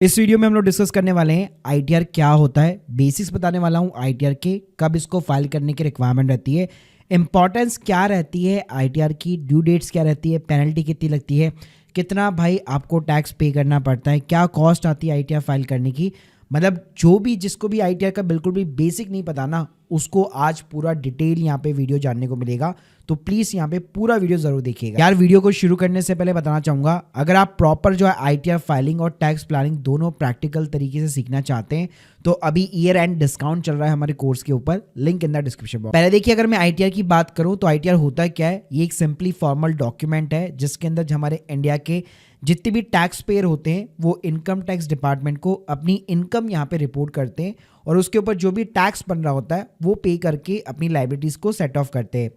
इस वीडियो में हम लोग डिस्कस करने वाले हैं आईटीआर क्या होता है, बेसिक्स बताने वाला हूँ आईटीआर के, कब इसको फाइल करने की रिक्वायरमेंट रहती है, इंपॉर्टेंस क्या रहती है आईटीआर की, ड्यू डेट्स क्या रहती है, पेनल्टी कितनी लगती है, कितना भाई आपको टैक्स पे करना पड़ता है, क्या कॉस्ट आती है आईटीआर फाइल करने की। मतलब जो भी जिसको भी आईटीआर का बिल्कुल भी बेसिक नहीं पता ना, उसको आज पूरा डिटेल यहाँ पे वीडियो जानने को मिलेगा। तो प्लीज़ यहाँ पे पूरा वीडियो ज़रूर देखिएगा। यार वीडियो को शुरू करने से पहले बताना चाहूँगा, अगर आप प्रॉपर जो है आईटीआर फाइलिंग और टैक्स प्लानिंग दोनों प्रैक्टिकल तरीके से सीखना चाहते हैं तो अभी ईयर एंड डिस्काउंट चल रहा है हमारे कोर्स के ऊपर, link in the description box. पहले देखिए, अगर मैं आईटीआर की बात करूँ तो आईटीआर होता क्या है। ये एक सिंपली फॉर्मल डॉक्यूमेंट है जिसके अंदर हमारे इंडिया के जितने भी टैक्स पेयर होते हैं वो इनकम टैक्स डिपार्टमेंट को अपनी इनकम यहाँ पे रिपोर्ट करते हैं और उसके ऊपर जो भी टैक्स बन रहा होता है वो पे करके अपनी लाइबिलिटीज़ को सेट ऑफ करते हैं।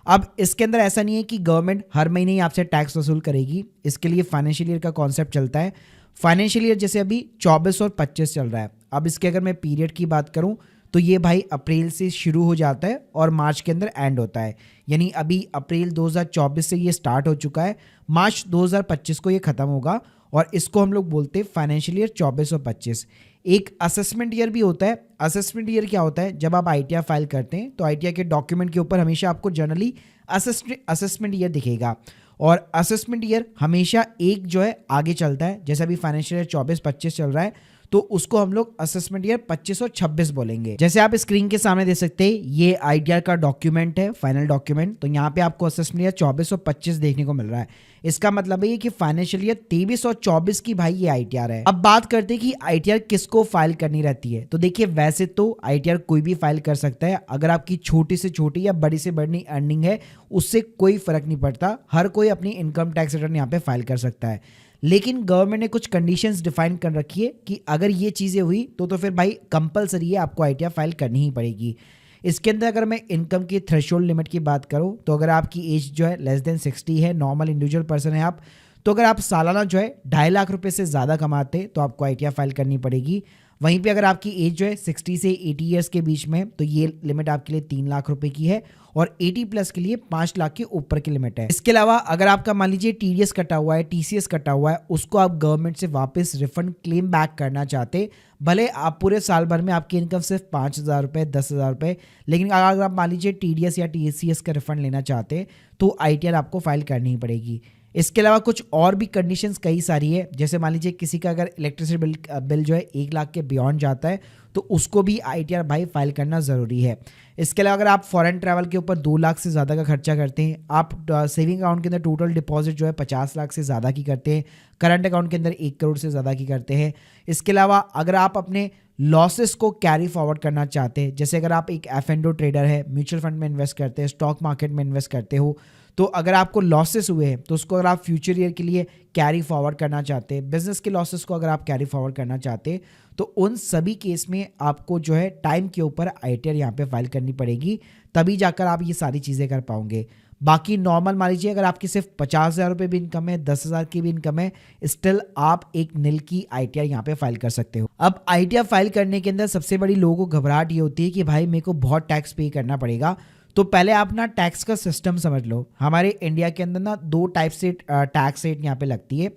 अब इसके अंदर ऐसा नहीं है कि गवर्नमेंट हर महीने ही आपसे टैक्स वसूल करेगी, इसके लिए फाइनेंशियल ईयर का कॉन्सेप्ट चलता है। फाइनेंशियल ईयर जैसे अभी 24 और 25 चल रहा है। अब इसके अगर मैं पीरियड की बात करूं तो ये भाई अप्रैल से शुरू हो जाता है और मार्च के अंदर एंड होता है। यानी अभी अप्रैल 2024 से ये स्टार्ट हो चुका है, मार्च 2025 को ये ख़त्म होगा और इसको हम लोग बोलते हैं फाइनेंशियल ईयर 24 और 25। एक असेसमेंट ईयर भी होता है। असेसमेंट ईयर क्या होता है, जब आप आईटीआर फाइल करते हैं तो आईटीआर के डॉक्यूमेंट के ऊपर हमेशा आपको जनरली असेसमेंट ईयर दिखेगा और असेसमेंट ईयर हमेशा एक जो है आगे चलता है। जैसे अभी फाइनेंशियल ईयर 24-25 चल रहा है तो उसको हम लोग असेसमेंट ईयर 25 और 26 बोलेंगे। जैसे आप स्क्रीन के सामने देख सकते हैं, ये आईटीआर का डॉक्यूमेंट है, फाइनल डॉक्यूमेंट। तो यहाँ पे आपको असेसमेंट ईयर 24 और 25 देखने को मिल रहा है। इसका मतलब है कि फाइनेंशियल ईयर 23 और 24 की भाई ये आईटीआर है। अब बात करते हैं कि आईटीआर किसको फाइल करनी रहती है। तो देखिए, वैसे तो आईटीआर कोई भी फाइल कर सकता है। अगर आपकी छोटी से छोटी या बड़ी से बड़ी अर्निंग है उससे कोई फर्क नहीं पड़ता, हर कोई अपनी इनकम टैक्स रिटर्न यहाँ पे फाइल कर सकता है। लेकिन गवर्नमेंट ने कुछ कंडीशंस डिफाइन कर रखी है कि अगर ये चीज़ें हुई तो फिर भाई कंपलसरी है, आपको आईटीआर फाइल करनी ही पड़ेगी। इसके अंदर अगर मैं इनकम की थ्रेशोल्ड लिमिट की बात करूं तो अगर आपकी एज जो है लेस देन 60 है, नॉर्मल इंडिविजुअल पर्सन है आप, तो अगर आप सालाना जो है 2.5 लाख रुपए से ज़्यादा कमाते तो आपको आईटीआर फाइल करनी पड़ेगी। वहीं पे अगर आपकी एज जो है 60 से 80 ईयर्स के बीच में तो ये लिमिट आपके लिए 3 लाख रुपए की है और 80 प्लस के लिए 5 लाख के ऊपर की लिमिट है। इसके अलावा अगर आपका मान लीजिए टीडीएस कटा हुआ है, टीसीएस कटा हुआ है, उसको आप गवर्नमेंट से वापस रिफंड क्लेम बैक करना चाहते, भले आप पूरे साल भर में आपकी इनकम सिर्फ 5,000 रुपये 10,000 रुपये, लेकिन अगर आप मान लीजिए टीडीएस या टीसीएस का रिफंड लेना चाहते तो आईटीआर आपको फाइल करनी ही पड़ेगी। इसके अलावा कुछ और भी कंडीशंस कई सारी है। जैसे मान लीजिए किसी का अगर इलेक्ट्रिसिटी बिल जो है 1 लाख के बियॉन्ड जाता है तो उसको भी आईटीआर भाई फाइल करना ज़रूरी है। इसके अलावा अगर आप फॉरेन ट्रैवल के ऊपर 2 लाख से ज़्यादा का खर्चा करते हैं, आप सेविंग अकाउंट के अंदर टोटल डिपॉजिट जो है 50 लाख से ज़्यादा की करते हैं, करंट अकाउंट के अंदर 1 करोड़ से ज़्यादा की करते हैं। इसके अलावा अगर आप अपने लॉसेस को कैरी फॉरवर्ड करना चाहते हैं, जैसे अगर आप एक एफ&ओ ट्रेडर है, म्यूचुअल फंड में इन्वेस्ट करते हैं, स्टॉक मार्केट में इन्वेस्ट करते हो, तो अगर आपको लॉसेस हुए हैं तो उसको अगर आप फ्यूचर ईयर के लिए कैरी फॉरवर्ड करना चाहते हैं, बिजनेस के लॉसेस को अगर आप कैरी फॉरवर्ड करना चाहते हैं तो उन सभी केस में आपको जो है टाइम के ऊपर आईटीआर यहाँ पे फाइल करनी पड़ेगी, तभी जाकर आप ये सारी चीज़ें कर पाओगे। बाकी नॉर्मल मान लीजिए अगर आपकी सिर्फ 50,000 रुपये भी इनकम है, 10,000 की भी इनकम है, स्टिल आप एक निल की आईटीआर यहाँ पे फाइल कर सकते हो। अब आईटीआर फाइल करने के अंदर सबसे बड़ी लोगों को घबराहट ये होती है कि भाई मेरे को बहुत टैक्स पे करना पड़ेगा। तो पहले आप ना टैक्स का सिस्टम समझ लो। हमारे इंडिया के अंदर ना 2 टाइप से टैक्स रेट यहाँ पे लगती है।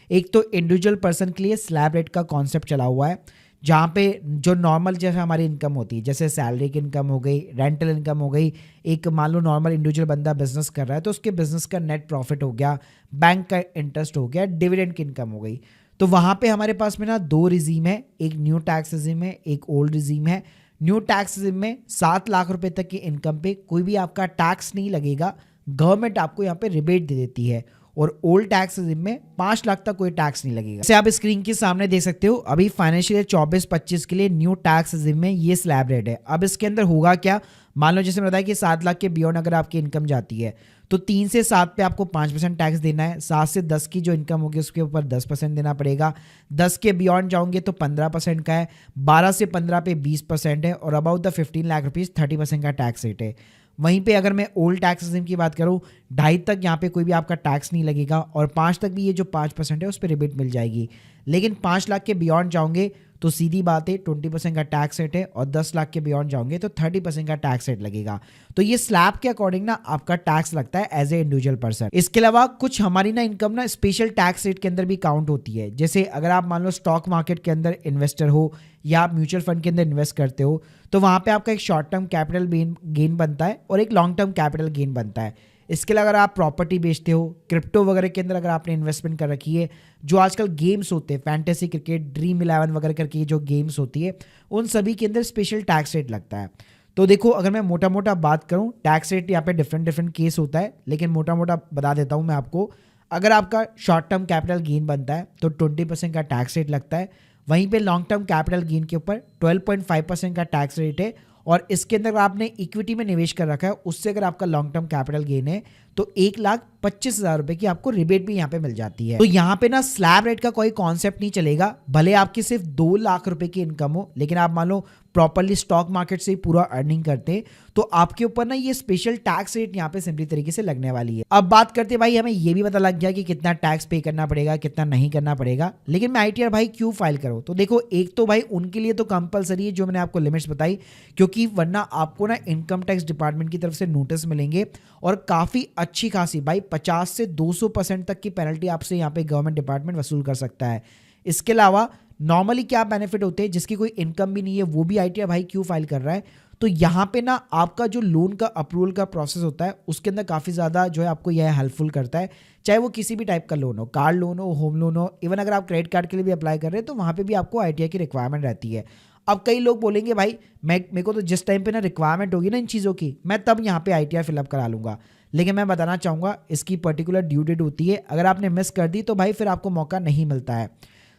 एक तो इंडिविजुअल पर्सन के लिए स्लैब रेट का कॉन्सेप्ट चला हुआ है, जहाँ पे जो नॉर्मल जैसे हमारी इनकम होती है, जैसे सैलरी की इनकम हो गई, रेंटल इनकम हो गई, एक मान लो नॉर्मल इंडिविजुअल बंदा बिजनेस कर रहा है तो उसके बिजनेस का नेट प्रॉफिट हो गया, बैंक का इंटरेस्ट हो गया, डिविडेंड की इनकम हो गई। तो वहाँ पे हमारे पास में ना 2 रिजीम है, एक न्यू टैक्स रिजीम है, एक ओल्ड रिजीम है। न्यू टैक्स रिजीम में 7 लाख रुपए तक की इनकम पे कोई भी आपका टैक्स नहीं लगेगा, गवर्नमेंट आपको यहाँ पे रिबेट दे देती है। और ओल्ड टैक्स रिजीम में 5 लाख तक कोई टैक्स नहीं लगेगा। जैसे आप स्क्रीन के सामने देख सकते हो, अभी फाइनेंशियल ईयर 24-25 के लिए न्यू टैक्स रिजीम में ये स्लैब रेट है। अब इसके अंदर होगा क्या, मान लो जैसे मैंने बताया कि 7 लाख के बियॉन्ड अगर आपकी इनकम जाती है तो 3 से 7 पे आपको 5% टैक्स देना है, 7 से 10 की जो इनकम होगी उसके ऊपर 10% देना पड़ेगा, 10 के बियॉन्ड जाओगे तो 15% का है, 12 से 15 पे 20% है और अबाउट द 15 लाख रुपीज़ 30% का टैक्स रेट है। वहीं पे अगर मैं ओल्ड टैक्स रिजीम की बात करूँ, 2.5 तक यहाँ पे कोई भी आपका टैक्स नहीं लगेगा और 5 तक भी ये जो 5% है उस पर रिबेट मिल जाएगी। लेकिन 5 लाख के बियॉन्ड जाओगे तो सीधी बात है 20% का टैक्स रेट है, और 10 लाख के बियॉन्ड जाओगे तो 30% का टैक्स रेट लगेगा। तो ये स्लैब के अकॉर्डिंग ना आपका टैक्स लगता है एज ए इंडिविजुअल पर्सन। इसके अलावा कुछ हमारी ना इनकम ना स्पेशल टैक्स रेट के अंदर भी काउंट होती है। जैसे अगर आप मान लो स्टॉक मार्केट के अंदर इन्वेस्टर हो या आप म्यूचुअल फंड के अंदर इन्वेस्ट करते हो, तो वहाँ पे आपका एक शॉर्ट टर्म कैपिटल गेन बनता है और एक लॉन्ग टर्म कैपिटल गेन बनता है। इसके अलावा अगर आप प्रॉपर्टी बेचते हो, क्रिप्टो वगैरह के अंदर अगर आपने इन्वेस्टमेंट कर रखी है, जो आजकल गेम्स होते हैं फैंटेसी क्रिकेट, ड्रीम 11 वगैरह करके जो गेम्स होती है, उन सभी के अंदर स्पेशल टैक्स रेट लगता है। तो देखो अगर मैं मोटा मोटा बात करूं, टैक्स रेट यहाँ पे डिफरेंट केस होता है, लेकिन मोटा मोटा बता देता हूं मैं आपको। अगर आपका शॉर्ट टर्म कैपिटल गेन बनता है तो 20% का टैक्स रेट लगता है। वहीं पे लॉन्ग टर्म कैपिटल गेन के ऊपर 12.5% का टैक्स रेट है। और इसके अंदर आपने इक्विटी में निवेश कर रखा है, उससे अगर आपका लॉन्ग टर्म कैपिटल गेन है तो 1,25,000 रुपए की आपको रिबेट भी यहाँ पे मिल जाती है। तो यहाँ पे ना स्लैब रेट का कोई कॉन्सेप्ट नहीं चलेगा। भले आपकी सिर्फ 2 लाख रुपए की इनकम हो, लेकिन आप मान लो प्रॉपरली स्टॉक मार्केट से ही पूरा अर्निंग करते हैं, तो आपके ऊपर ना ये स्पेशल टैक्स रेट यहाँ पे सिंपली तरीके से लगने वाली है। अब बात करते हैं भाई, हमें ये भी पता लग गया कि कितना टैक्स पे करना पड़ेगा, कितना नहीं करना पड़ेगा, लेकिन मैं आईटीआर भाई क्यों फाइल करूँ? तो देखो, एक तो भाई उनके लिए तो कंपलसरी है जो मैंने आपको लिमिट्स बताई, क्योंकि वरना आपको ना इनकम टैक्स डिपार्टमेंट की तरफ से नोटिस मिलेंगे और काफ़ी अच्छी खासी भाई 50 से 200% तक की पेनल्टी आपसे यहाँ पे गवर्नमेंट डिपार्टमेंट वसूल कर सकता है। इसके अलावा नॉर्मली क्या बेनिफिट होते हैं, जिसकी कोई इनकम भी नहीं है वो भी आईटीआर भाई क्यों फाइल कर रहा है? तो यहाँ पे ना आपका जो लोन का अप्रूवल का प्रोसेस होता है उसके अंदर काफ़ी ज़्यादा जो है आपको यह हेल्पफुल करता है। चाहे वो किसी भी टाइप का लोन हो, कार लोन हो, होम लोन हो, इवन अगर आप क्रेडिट कार्ड के लिए भी अप्लाई कर रहे हैं तो वहाँ पे भी आपको आईटीआर की रिक्वायरमेंट रहती है। अब कई लोग बोलेंगे भाई मेरे को तो जिस टाइम पे ना रिक्वायरमेंट होगी ना इन चीज़ों की, मैं तब यहाँ पे आईटीआर फिलअप करा लूँगा। लेकिन मैं बताना चाहूँगा इसकी पर्टिकुलर ड्यू डेट होती है, अगर आपने मिस कर दी तो भाई फिर आपको मौका नहीं मिलता है।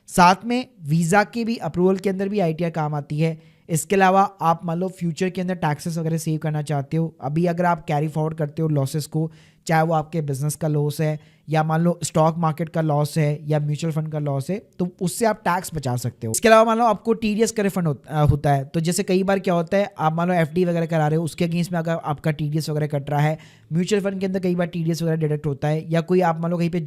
साथ में वीज़ा के भी अप्रूवल के अंदर भी आईटीआर काम आती है। इसके अलावा आप मान लो फ्यूचर के अंदर टैक्सेस वगैरह सेव करना चाहते हो, अभी अगर आप कैरी फॉरवर्ड करते हो लॉसेस को, चाहे वो आपके बिजनेस का लॉस है या मान लो स्टॉक मार्केट का लॉस है या म्यूचुअल फंड का लॉस है, तो उससे आप टैक्स बचा सकते हो। इसके अलावा मान लो आपको टीडीएस का रिफंड होता है, तो जैसे कई बार क्या होता है, आप मान लो एफडी वगैरह करा रहे हो, उसके अगेंस्ट में अगर आपका टीडीएस वगैरह कट रहा है, म्यूचुअल फंड के अंदर कई बार टीडीएस वगैरह डिडक्ट होता है, या कोई आप मान लो कहीं पे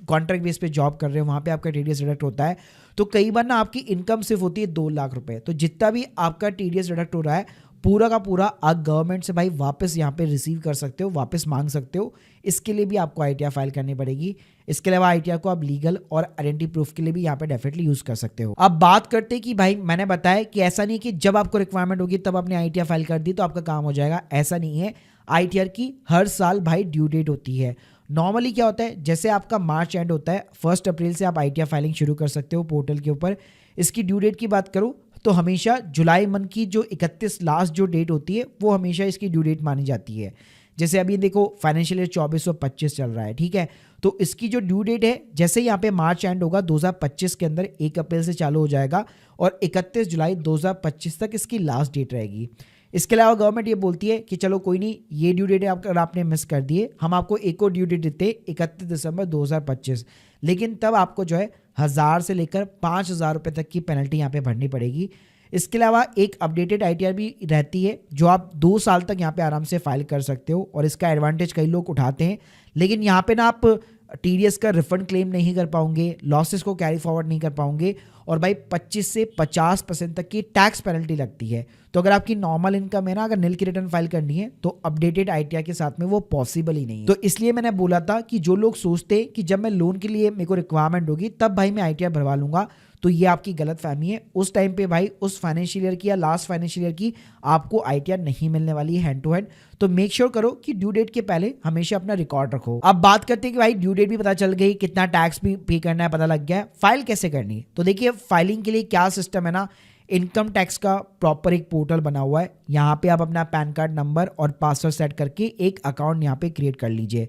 कॉन्ट्रैक्ट बेस पे जॉब कर रहे हो, वहाँ पे आपका टीडीएस डिडक्ट होता है। तो कई बार ना आपकी इनकम सिर्फ होती है 2 लाख रुपए, तो जितना भी आपका टीडीएस डिडक्ट हो रहा है पूरा का पूरा आप गवर्नमेंट से भाई वापस यहाँ पे रिसीव कर सकते हो, वापस मांग सकते हो। इसके लिए भी आपको आईटीआर फाइल करनी पड़ेगी। इसके अलावा आईटीआर को आप लीगल और आइडेंटिटी प्रूफ के लिए भी यहाँ पे डेफिनेटली यूज कर सकते हो। अब बात करते हैं कि भाई मैंने बताया कि ऐसा नहीं कि जब आपको रिक्वायरमेंट होगी तब आपने आईटीआर फाइल कर दी तो आपका काम हो जाएगा, ऐसा नहीं है। आईटीआर की हर साल भाई ड्यू डेट होती है। नॉर्मली क्या होता है, जैसे आपका मार्च एंड होता है, 1 अप्रैल से आप आईटीआर फाइलिंग शुरू कर सकते हो पोर्टल के ऊपर। इसकी ड्यू डेट की बात करूँ तो हमेशा जुलाई मंथ की जो 31 लास्ट जो डेट होती है वो हमेशा इसकी ड्यू डेट मानी जाती है। जैसे अभी देखो फाइनेंशियल ईयर 2425 चल रहा है, ठीक है, तो इसकी जो ड्यू डेट है जैसे यहाँ पे मार्च एंड होगा 2025 के अंदर 1 अप्रैल से चालू हो जाएगा और 31 जुलाई 2025 तक इसकी लास्ट डेट रहेगी। इसके अलावा गवर्नमेंट ये बोलती है कि चलो कोई नहीं, ये ड्यू डेट अगर आपने मिस कर दिए, हम आपको एक और ड्यू डेट देते 31 दिसंबर 2025, लेकिन तब आपको जो है 1000 से लेकर 5000 रुपये तक की पेनल्टी यहाँ पे भरनी पड़ेगी। इसके अलावा एक अपडेटेड आईटीआर भी रहती है जो आप 2 साल तक यहाँ पे आराम से फाइल कर सकते हो और इसका एडवांटेज कई लोग उठाते हैं, लेकिन यहाँ पे ना आप टीडीएस का रिफंड क्लेम नहीं कर पाओगे, लॉसेस को कैरी फॉरवर्ड नहीं कर पाओगे और भाई 25 से 50% तक की टैक्स पेनल्टी लगती है। तो अगर आपकी नॉर्मल इनकम है ना, अगर नील की रिटर्न फाइल करनी है तो अपडेटेड आईटीआर के साथ में वो पॉसिबल ही नहीं है। तो इसलिए मैंने बोला था कि जो लोग सोचते हैं कि जब मैं लोन के लिए मेरे को रिक्वायरमेंट होगी तब भाई मैं आईटीआर भरवा लूंगा, तो ये आपकी गलत फहमी है। उस टाइम पे भाई उस फाइनेंशियल ईयर की या लास्ट फाइनेंशियल ईयर की आपको आईटीआर नहीं मिलने वाली है हैंड टू हैंड। तो मेक श्योर करो कि ड्यू डेट के पहले हमेशा अपना रिकॉर्ड रखो। अब बात करते हैं कि भाई ड्यू डेट भी पता चल गई, कितना टैक्स भी पे करना है पता लग गया है, फाइल कैसे करनी है? तो देखिए फाइलिंग के लिए क्या सिस्टम है ना, इनकम टैक्स का प्रॉपर एक पोर्टल बना हुआ है। यहाँ पे आप अपना पैन कार्ड नंबर और पासवर्ड सेट करके एक अकाउंट यहाँ पे क्रिएट कर लीजिए।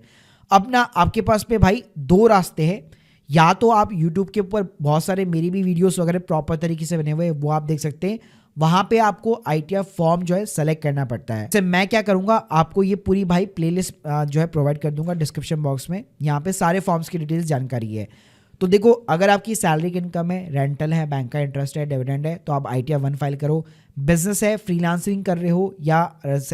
अब ना आपके पास पे भाई 2 रास्ते हैं, या तो आप YouTube के ऊपर बहुत सारे मेरी भी वीडियोस वगैरह प्रॉपर तरीके से बने हुए हैं वो आप देख सकते हैं, वहां पे आपको आईटीआर फॉर्म जो है सेलेक्ट करना पड़ता है। जैसे मैं क्या करूंगा, आपको ये पूरी भाई प्लेलिस्ट जो है प्रोवाइड कर दूंगा डिस्क्रिप्शन बॉक्स में, यहाँ पे सारे फॉर्म्स की डिटेल्स जानकारी है। तो देखो अगर आपकी सैलरी की इनकम है, रेंटल है, बैंक का इंटरेस्ट है, डिविडेंड है, तो आप आईटीआर 1 फाइल करो। बिजनेस है, फ्रीलांसिंग कर रहे हो या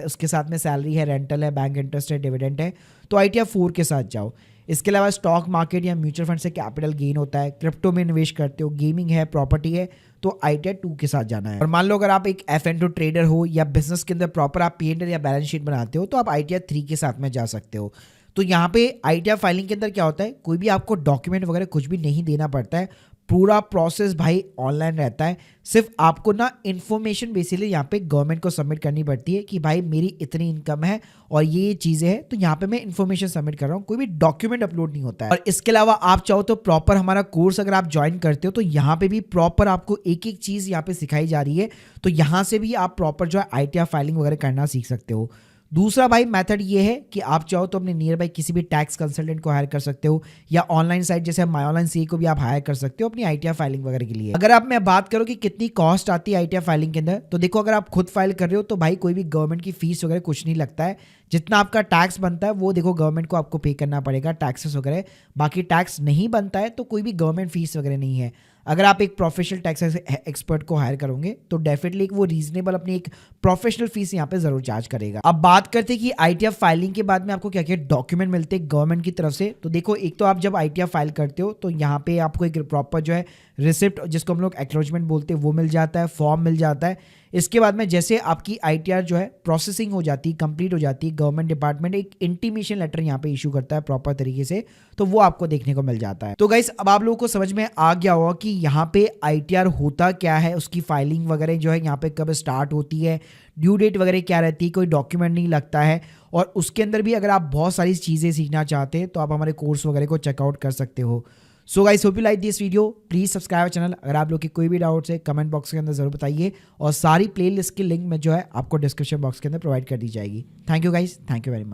उसके साथ में सैलरी है, रेंटल है, बैंक इंटरेस्ट है, डिविडेंड है, तो आईटीआर 4 के साथ जाओ। इसके अलावा स्टॉक मार्केट या म्यूचुअल फंड से कैपिटल गेन होता है, क्रिप्टो में निवेश करते हो, गेमिंग है, प्रॉपर्टी है, तो ITR 2 के साथ जाना है। और मान लो अगर आप एक F&O ट्रेडर हो या बिजनेस के अंदर प्रॉपर आप P&L या बैलेंस शीट बनाते हो तो आप ITR 3 के साथ में जा सकते हो। तो यहाँ पे ITR फाइलिंग के अंदर क्या होता है, कोई भी आपको डॉक्यूमेंट वगैरह कुछ भी नहीं देना पड़ता है, पूरा प्रोसेस भाई ऑनलाइन रहता है। सिर्फ आपको ना इन्फॉर्मेशन बेसिकली यहाँ पे गवर्नमेंट को सबमिट करनी पड़ती है कि भाई मेरी इतनी इनकम है और ये चीज़ें हैं, तो यहाँ पे मैं इन्फॉर्मेशन सबमिट कर रहा हूँ, कोई भी डॉक्यूमेंट अपलोड नहीं होता है। और इसके अलावा आप चाहो तो प्रॉपर हमारा कोर्स अगर आप ज्वाइन करते हो तो यहाँ पे भी प्रॉपर आपको एक एक चीज़ यहाँ पे सिखाई जा रही है, तो यहाँ से भी आप प्रॉपर जो है ITR फाइलिंग वगैरह करना सीख सकते हो। दूसरा भाई मेथड ये है कि आप चाहो तो अपने नियर बाई किसी भी टैक्स कंसल्टेंट को हायर कर सकते हो या ऑनलाइन साइट जैसे माई ऑनलाइन CA को भी आप हायर कर सकते हो अपनी ITR फाइलिंग वगैरह के लिए। अगर आप मैं बात करूँ कि कितनी कॉस्ट आती है ITR फाइलिंग के अंदर, तो देखो अगर आप खुद फाइल कर रहे हो तो भाई कोई भी गवर्नमेंट की फीस वगैरह कुछ नहीं लगता है। जितना आपका टैक्स बनता है वो देखो गवर्नमेंट को आपको पे करना पड़ेगा, टैक्सेस वगैरह। बाकी टैक्स नहीं बनता है तो कोई भी गवर्नमेंट फीस वगैरह नहीं है। अगर आप एक प्रोफेशनल टैक्स एक्सपर्ट को हायर करोगे तो डेफिनेटली वो रीजनेबल अपनी एक प्रोफेशनल फीस यहाँ पे जरूर चार्ज करेगा। अब बात करते हैं कि ITR फाइलिंग के बाद में आपको क्या क्या डॉक्यूमेंट मिलते हैं गवर्नमेंट की तरफ से। तो देखो एक तो आप जब ITR फाइल करते हो तो यहाँ पे आपको एक प्रॉपर जो है रिसिप्ट, जिसको हम लोग एक्नॉलेजमेंट बोलते हैं, वो मिल जाता है, फॉर्म मिल जाता है। इसके बाद में जैसे आपकी ITR जो है प्रोसेसिंग हो जाती है, कंप्लीट हो जाती है, गवर्नमेंट डिपार्टमेंट एक इंटीमेशन लेटर यहाँ पे इशू करता है प्रॉपर तरीके से, तो वो आपको देखने को मिल जाता है। तो गाइस अब आप लोगों को समझ में आ गया होगा कि यहाँ पे ITR होता क्या है, उसकी फाइलिंग वगैरह जो है यहाँ पे कब स्टार्ट होती है, ड्यू डेट वगैरह क्या रहती है, कोई डॉक्यूमेंट नहीं लगता है। और उसके अंदर भी अगर आप बहुत सारी चीज़ें सीखना चाहते हैं तो आप हमारे कोर्स वगैरह को चेकआउट कर सकते हो। So guys hope you like this video, please subscribe channel. अगर आप लोग की कोई भी डाउट्स है कमेंट बॉक्स के अंदर जरूर बताइए और सारी प्लेलिस्ट की लिंक में जो है आपको डिस्क्रिप्शन बॉक्स के अंदर प्रोवाइड कर दी जाएगी। Thank you guys, thank you very much.